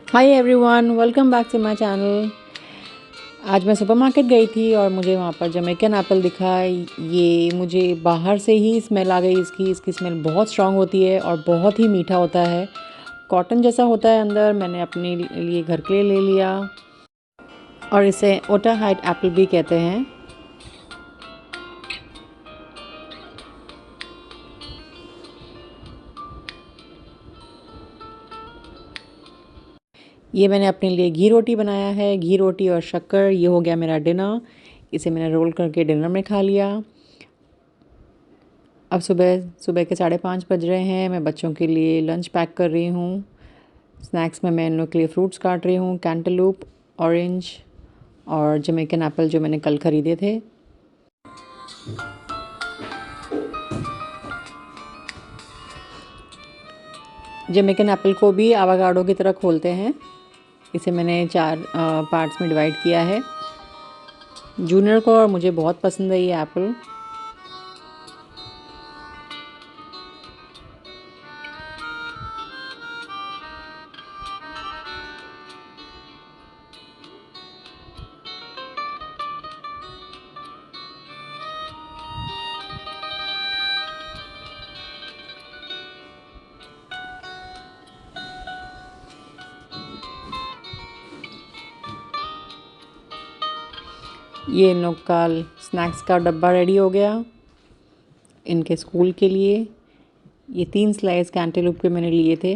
Hi everyone, welcome back to my channel. आज मैं supermarket गई थी और मुझे वहाँ पर जमैकन एप्पल दिखा। ये मुझे बाहर से ही स्मेल आ गई इसकी स्मेल बहुत स्ट्रांग होती है और बहुत ही मीठा होता है। कॉटन जैसा होता है अंदर। मैंने अपने लिए घर के लिए ले लिया और इसे ओटा हाइट एप्पल भी कहते हैं। ये मैंने अपने लिए घी रोटी बनाया है। घी रोटी और शक्कर, ये हो गया मेरा डिनर। इसे मैंने रोल करके डिनर में खा लिया। अब सुबह सुबह के 5:30 बज रहे हैं। मैं बच्चों के लिए लंच पैक कर रही हूँ। स्नैक्स में मैं इन लोग के लिए फ्रूट्स काट रही हूँ, कैंटलूप, ऑरेंज और जमैकन एप्पल जो मैंने कल ख़रीदे थे। जमैकन एप्पल को भी आवाकाडो की तरह खोलते हैं। इसे मैंने 4 पार्ट्स में डिवाइड किया है। जूनियर को और मुझे बहुत पसंद है ये एप्पल। ये इन लोग का स्नैक्स का डब्बा रेडी हो गया इनके स्कूल के लिए। ये 3 स्लाइस कैंटेलूप के मैंने लिए थे।